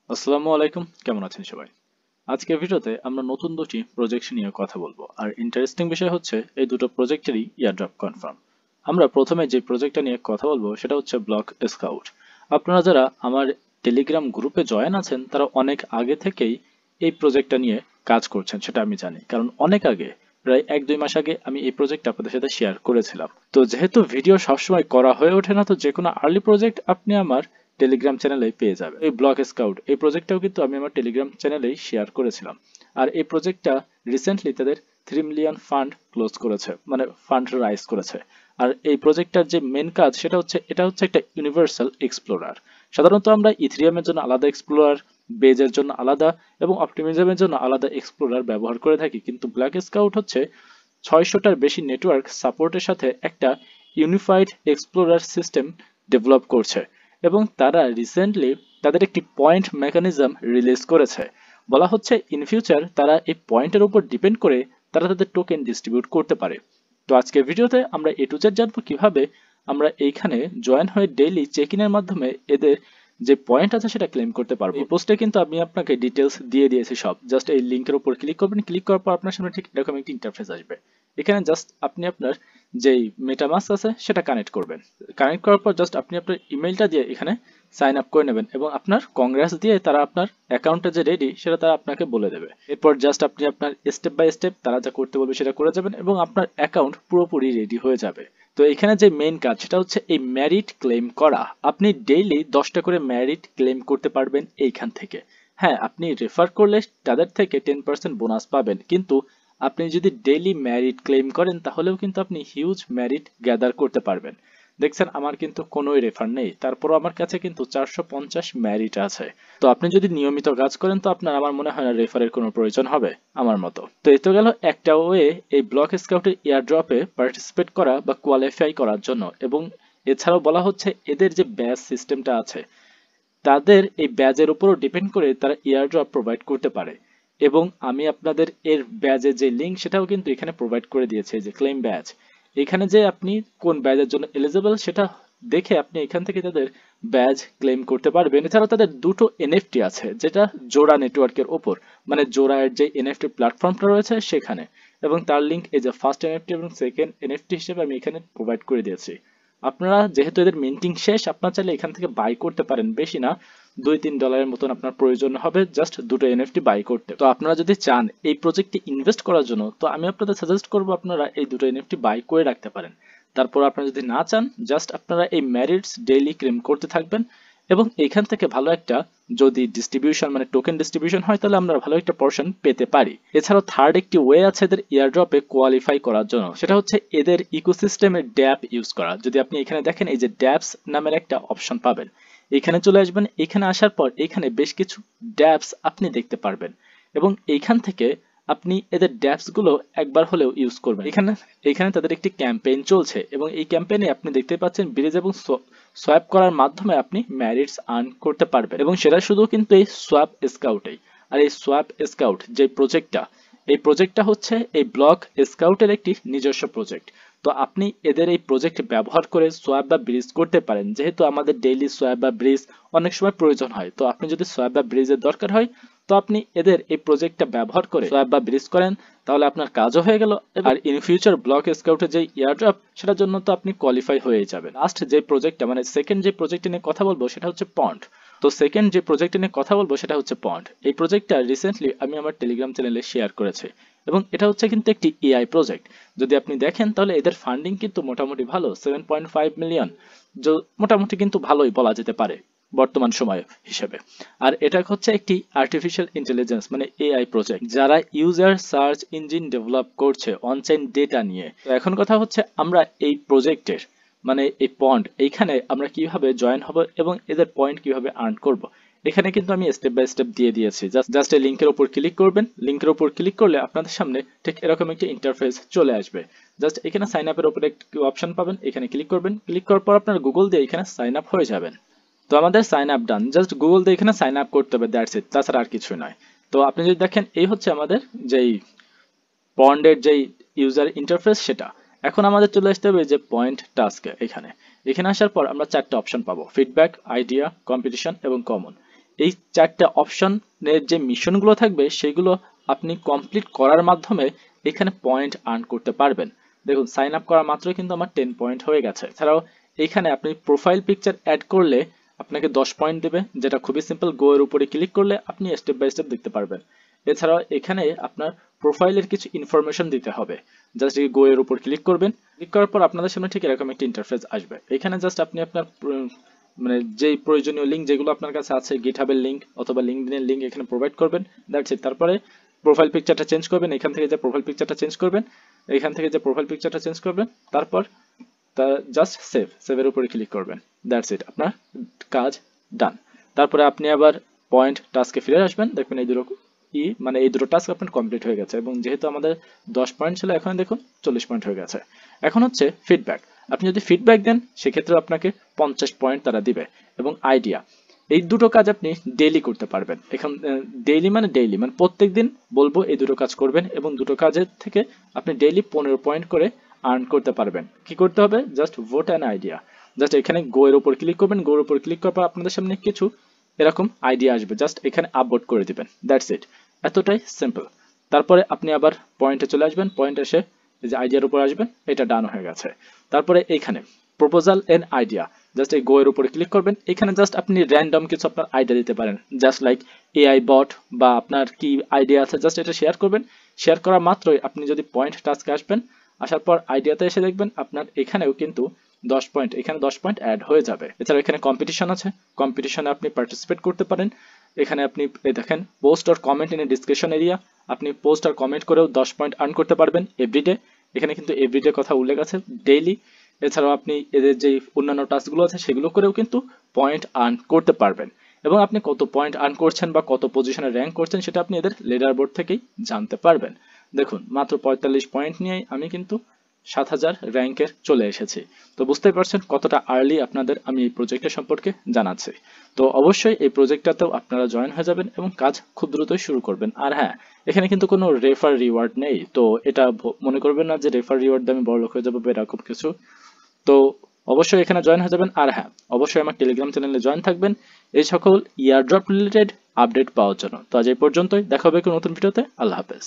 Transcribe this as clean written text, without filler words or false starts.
আসসালামু আলাইকুম, কেমন আছেন সবাই? আজকের ভিডিওতে আমরা নতুন দুটি প্রজেক্ট নিয়ে কথা বলবো, আর ইন্টারেস্টিং বিষয় হচ্ছে এই দুটো প্রজেক্টেরই ইয়ারড্রপ কনফার্ম। আমরা প্রথমে যে প্রজেক্টটা নিয়ে কথা বলবো সেটা হচ্ছে ব্লক স্কাউট। আপনারা যারা আমার টেলিগ্রাম গ্রুপে জয়েন আছেন তারা অনেক আগে থেকেই এই প্রজেক্টটা নিয়ে কাজ করছেন, সেটা আমি জানি, কারণ অনেক আগে, প্রায় 1-2 মাস আগে আমি এই প্রজেক্ট আপনাদের সাথে শেয়ার করেছিলাম। তো যেহেতু ভিডিও সবসময় করা হয়ে ওঠে না, তো যে কোনো আর্লি প্রজেক্ট আপনি আমার টেলিগ্রাম চ্যানেলে পেয়ে যাবে। এই ব্লক স্কাউট এই প্রজেক্টটাও কিন্তু আমি আমার টেলিগ্রাম চ্যানেলেই শেয়ার করেছিলাম। আর এই প্রজেক্টটা রিসেন্টলি তাদের 3 মিলিয়ন ফান্ড ক্লোজ করেছে, মানে ফান্ড রাইজ করেছে। আর এই প্রজেক্টটার যে মেন কাজ সেটা হচ্ছে, এটা হচ্ছে একটা ইউনিভার্সাল এক্সপ্লোরার। সাধারণত আমরা ইথেরিয়ামের জন্য আলাদা এক্সপ্লোরার, বেজের জন্য আলাদা এবং অপটিমিজমের জন্য আলাদা এক্সপ্লোরার ব্যবহার করে থাকি, কিন্তু ব্ল্যাক স্কাউট হচ্ছে 600টার বেশি নেটওয়ার্ক সাপোর্টের সাথে একটা ইউনিফাইড এক্সপ্লোরার সিস্টেম ডেভেলপ করছে। এবং তারা রিসেন্টলি তাদের একটি পয়েন্ট মেকানিজম রিলিজ করেছে। বলা হচ্ছে ইন ফিউচার তারা এই পয়েন্টের উপর ডিপেন্ড করে তারা তাদের টোকেন ডিস্ট্রিবিউট করতে পারে। তো আজকের ভিডিওতে আমরা এ টু জেড জানবো কিভাবে আমরা এইখানে জয়েন হয়ে ডেইলি চেক ইনের মাধ্যমে এদের যে পয়েন্ট আছে সেটা ক্লেম করতে পারবো। এই পোস্টে কিন্তু আমি আপনাকে ডিটেলস দিয়ে দিয়েছি সব। জাস্ট এই লিংকের উপর ক্লিক করবেন, ক্লিক করার পর আপনার সামনে ঠিক এরকম একটি ইন্টারফেস আসবে। এখানে জাস্ট আপনি আপনার যেই মেটামাস্ক আছে সেটা কানেক্ট করবেন। কানেক্ট করার পর জাস্ট আপনি আপনার ইমেলটা দিয়ে এখানে সাইন আপ করে নেবেন এবং আপনার কংগ্রেস দিয়ে তারা আপনার অ্যাকাউন্টটা যে রেডি সেটা তারা আপনাকে বলে দেবে। এরপর জাস্ট আপনি আপনার স্টেপ বাই স্টেপ তারা যা করতে বলবে সেটা করে যাবেন এবং আপনার অ্যাকাউন্ট পুরোপুরি রেডি হয়ে যাবে। তো এখানে যে মেইন কাজ সেটা হচ্ছে এই ম্যারিট ক্লেম করা। আপনি ডেইলি 10টা করে ম্যারিট ক্লেম করতে পারবেন এইখান থেকে। হ্যাঁ, আপনি রেফার করলে তাদের থেকে 10% বোনাস পাবেন, কিন্তু আপনি যদি ডেইলি ম্যারিট ক্লেম করেন তাহলেও কিন্তু আপনি হিউজ ম্যারিট গ্যাদার করতে পারবেন। দেখছেন আমার কিন্তু কোনোই রেফার নেই, তারপরও আমার কাছে কিন্তু 450 ম্যারিট আছে। তো আপনি যদি নিয়মিত কাজ করেন তো আপনার আমার মনে হয় না রেফারের কোনো প্রয়োজন হবে আমার মতো। তো এই তো গেল একটা ওয়ে এই ব্লক স্কাউটের এয়ারড্রপে পার্টিসিপেট করা বা কোয়ালিফাই করার জন্য। এবং এছাড়াও বলা হচ্ছে এদের যে ব্যাচ সিস্টেমটা আছে তাদের এই ব্যাজের উপরও ডিপেন্ড করে তারা এয়ারড্রপ প্রোভাইড করতে পারে। এবং আমি আপনাদের এর ব্যাজের যে লিঙ্ক সেটাও কিন্তু এখানে প্রোভাইড করে দিয়েছে, যে ক্লেম ব্যাজ। এখানে যে আপনি কোন ব্যাজের জন্য এলিজিবল সেটা দেখে আপনি এখান থেকে তাদের ব্যাজ ক্লেম করতে পারবেন। এছাড়াও তাদের দুটো এনএফটি আছে, যেটা জোড়া নেটওয়ার্কের ওপর, মানে জোড়া এর যে এনএফটি প্ল্যাটফর্মটা রয়েছে সেখানে। এবং তার লিঙ্ক এই যে ফার্স্ট এনএফটি এবং সেকেন্ড এনএফটি হিসেবে আমি এখানে প্রোভাইড করে দিয়েছি। আপনারা যেহেতু এদের মিন্টিং শেষ, আপনারা চাইলে এখান থেকে বাই করতে পারেন, বেশি না, $2-3 মতন আপনার প্রয়োজন হবে জাস্ট দুটো এনএফটি বাই করতে। তো আপনারা যদি চান এই প্রজেক্টে ইনভেস্ট করার জন্য, তো আমি আপনাদের সাজেস্ট করবো আপনারা এই দুটো এনএফটি বাই করে রাখতে পারেন। তারপর আপনারা যদি না চান, জাস্ট আপনারা এই ম্যারিটস ডেইলি ক্লেম করতে থাকবেন এবং এইখান থেকে ভালো একটা, যদি ডিস্ট্রিবিউশন মানে টোকেন ডিস্ট্রিবিউশন হয় তাহলে আমরা ভালো একটা পোর্শন পেতে পারি। এছাড়াও থার্ড একটি ওয়ে আছে এদের এয়ারড্রপে কোয়ালিফাই করার জন্য, সেটা হচ্ছে এদের ইকোসিস্টেমের ড্যাপ ইউজ করা। যদি আপনি এখানে দেখেন এই যে ড্যাপস নামের একটা অপশন পাবেন, এখানে চলে আসবেন। এখানে আসার পর এখানে বেশ কিছু ড্যাপস আপনি দেখতে পারবেন এবং এইখান থেকে আপনি এদের ড্যাপস গুলো একবার হলেও ইউজ করবেন। এখানে এখানে তাদের একটি ক্যাম্পেইন চলছে এবং এই ক্যাম্পেইনে আপনি দেখতে পাচ্ছেন ব্রিজ এবং সোয়াপ করার মাধ্যমে আপনি ম্যারিটস আর্ন করতে পারবেন, এবং সেটা শুধু কিন্তু এই সোয়াপ স্কাউটেই। আর এই সোয়াপ স্কাউট যে প্রজেক্টটা, এই প্রজেক্টটা হচ্ছে এই ব্লক স্কাউটের একটি নিজস্ব প্রজেক্ট। তো আপনি এদের এই প্রজেক্ট ব্যবহার করে সোয়াপ বা ব্রিজ করতে পারেন, যেহেতু আমাদের ডেইলি সোয়াপ বা ব্রিজ অনেক সময় প্রয়োজন হয়। তো আপনি যদি সোয়াপ বা ব্রিজের দরকার হয়, তো আপনি এদের এই প্রজেক্টটা ব্যবহার করে সোয়াপ বা ব্রিজ করেন, তাহলে আপনার কাজও হয়ে গেল। আর ইন ফিউচার ব্লক স্কাউটের যে এয়ারড্রপ সেটার জন্য তো আপনি কোয়ালিফাই হয়ে যাবেন। লাস্ট যে প্রজেক্টটা মানে সেকেন্ড যে প্রজেক্ট নিয়ে কথা বলবো সেটা হচ্ছে পন্ড। তো সেকেন্ড যে প্রজেক্ট নিয়ে কথা বলবো সেটা হচ্ছে পন্ড। এই প্রজেক্টটা রিসেন্টলি আমি আমার টেলিগ্রাম চ্যানেলে শেয়ার করেছি এবং এটা হচ্ছে কিন্তু একটি এআই প্রজেক্ট। যদি আপনি দেখেন তাহলে এদের ফান্ডিং কিন্তু মোটামুটি ভালো, 7.5 মিলিয়ন, মোটামুটি কিন্তু ভালোই বলা যেতে পারে বর্তমান সময় হিসেবে। আর এটা হচ্ছে একটি আর্টিফিশিয়াল ইন্টেলিজেন্স মানে এআই প্রজেক্ট, যারা ইউজার সার্চ ইঞ্জিন ডেভেলপ করছে অনচাইন ডেটা নিয়ে। তো এখন কথা হচ্ছে আমরা এই প্রজেক্টের মানে এই পন্ড এইখানে আমরা কিভাবে জয়েন হব এবং এদের পয়েন্ট কিভাবে আর্ন করব, এখানে কিন্তু আমি স্টেপ বাই স্টেপ দিয়ে দিয়েছি। জাস্ট এই লিঙ্কের উপর ক্লিক করবেন, লিঙ্কের উপর ক্লিক করলে আপনাদের সামনে ঠিক এরকম একটি ইন্টারফেস চলে আসবে। জাস্ট এখানে সাইন আপের উপরে একটি অপশন পাবেন, এখানে ক্লিক করবেন, ক্লিক করার পর আপনার গুগল দিয়ে এখানে সাইন আপ হয়ে যাবেন। তো আমাদের সাইন আপ ডান, জাস্ট গুগল দিয়ে এখানে সাইন আপ করতে হবে, দ্যাটস ইট, তাছাড়া আর কিছু নয়। তো আপনি যদি দেখেন এই হচ্ছে আমাদের যেই পন্ডের যেই ইউজার ইন্টারফেস সেটা। এখন আমাদের চলে আসতে হবে যে পয়েন্ট টাস্কে। এখানে এখানে আসার পর আমরা চারটা অপশন পাবো, ফিডব্যাক, আইডিয়া, কম্পিটিশন এবং কমন। এই 4টা অপশনের যে মিশনগুলো থাকবে সেগুলো আপনি কমপ্লিট করার মাধ্যমে এখানে পয়েন্ট আর্ন করতে পারবেন। দেখুন সাইন আপ করা মাত্রই কিন্তু আমার 10 পয়েন্ট হয়ে গেছে। এছাড়াও এখানে আপনি প্রোফাইল পিকচার অ্যাড করলে আপনাকে 10 পয়েন্ট দেবে, যেটা খুবই সিম্পল। গো এর উপরে ক্লিক করলে আপনি স্টেপ বাই স্টেপ দেখতে পারবেন। এছাড়াও এখানে আপনার প্রোফাইলের কিছু ইনফরমেশন দিতে হবে। জাস্ট গো এর উপর ক্লিক করবেন, ক্লিক করার পর আপনাদের সামনে ঠিক এরকম একটা ইন্টারফেস আসবে। এখানে জাস্ট আপনি আপনার মানে যেই প্রয়োজনীয় লিঙ্ক যেগুলো আপনার কাছে আছে, গিটহাবের লিঙ্ক অথবা লিঙ্কডইনের লিঙ্ক এখানে প্রোভাইড করবেন, দ্যাটস ইট। তারপরে প্রোফাইল পিকচারটা চেঞ্জ করবেন, এখান থেকে যে প্রোফাইল পিকচারটা চেঞ্জ করবেন, এখান থেকে যে প্রোফাইল পিকচারটা চেঞ্জ করবেন, তারপর জাস্ট সেভের উপরে ক্লিক করবেন, দ্যাটস ইট, আপনার কাজ ডান। তারপরে আপনি আবার পয়েন্ট টাস্কে ফিরে আসবেন, দেখবেন এই দুটো মানে এই দুটো টাস্ক আপনার কমপ্লিট হয়ে গেছে। এবং যেহেতু আমাদের 10 পয়েন্ট ছিল, এখন দেখুন 40 পয়েন্ট হয়ে গেছে। এখন হচ্ছে ফিডব্যাক। আপনি যদি ফিডব্যাক দেন সেক্ষেত্রে আপনাকে 50 পয়েন্ট তারা দিবে। এবং আইডিয়া, এই দুটো কাজ আপনি ডেইলি করতে পারবেন। এখন ডেইলি মানে প্রত্যেক দিন বলবো এই দুটো কাজ করবেন, এবং দুটো কাজের থেকে আপনি ডেইলি 15 পয়েন্ট করে আর্ন করতে পারবেন। কি করতে হবে? Just vote an idea. Just এখানে গো এর উপর ক্লিক করবেন, গো এর উপর ক্লিক করার পর আপনাদের সামনে কিছু এরকম আইডিয়া আসবে, জাস্ট এখানে আপভোট করে দিবেন, দ্যাটস ইট। এতটাই সিম্পল। তারপরে আপনি আবার পয়েন্টে চলে আসবেন, পয়েন্ট এসে এই যে আইডিয়ার উপর আসবেন, এটা ডান হয়ে গেছে। তারপরে এইখানে প্রপোজাল এন্ড আইডিয়া, জাস্ট এই গো এর উপরে ক্লিক করবেন। এখানে জাস্ট আপনি র্যান্ডম কিছু আপনার আইডিয়া দিতে পারেন, জাস্ট লাইক এআই বট বা আপনার কি আইডিয়া আছে, জাস্ট এটা শেয়ার করবেন। শেয়ার করা মাত্রই আপনি যদি পয়েন্ট টাস্কে আসবেন, আসার পর আইডিয়াতে এসে দেখবেন আপনার এখানেও কিন্তু 10 পয়েন্ট, এখানে 10 পয়েন্ট অ্যাড হয়ে যাবে। এছাড়া এখানে কম্পিটিশন আছে, কম্পিটিশনে আপনি পার্টিসিপেট করতে পারেন। এখানে আপনি দেখেন পোস্ট আর কমেন্ট ইন ডিসকাশন এরিয়া, আপনি পোস্ট আর কমেন্ট করেও 10 পয়েন্ট আর্ন করতে পারবেন এভরিডে। এখানে কিন্তু এভরিডে কথা উল্লেখ আছে, ডেইলি। এছাড়াও আপনি এদের যে অন্যান্য টাস্কগুলো আছে সেগুলো করেও কিন্তু পয়েন্ট আর্ন করতে পারবেন। এবং আপনি কত পয়েন্ট আর্ন করছেন বা কত পজিশনে র্যাঙ্ক করছেন সেটা আপনি এদের লিডার বোর্ড থেকেই জানতে পারবেন। দেখুন মাত্র 45 পয়েন্ট নিয়ে আমি কিন্তু 7000 র্যাঙ্কের চলে এসেছি। তো বুঝতেই পারছেন কতটা আর্লি আপনাদের আমি এই প্রজেক্টের সম্পর্কে জানাচ্ছি। তো অবশ্যই এই প্রজেক্টটাতেও আপনারা জয়েন হয়ে যাবেন এবং কাজ খুব দ্রুতই শুরু করবেন। আর হ্যাঁ, এখানে কিন্তু কোনো রেফার রিওয়ার্ড নেই, তো এটা মনে করবেন না যে রেফার রিওয়ার্ড দিয়ে আমি বড়লোক হয়ে যাবো বা এরকম কিছু। তো অবশ্যই এখানে জয়েন হয়ে যাবেন। আর হ্যাঁ, অবশ্যই আমার টেলিগ্রাম চ্যানেলে জয়েন থাকবেন এই সকল ইয়ারড্রপ রিলেটেড আপডেট পাওয়ার জন্য। তো আজ এই পর্যন্তই, দেখা হবে কোনো নতুন ভিডিওতে। আল্লাহ হাফেজ।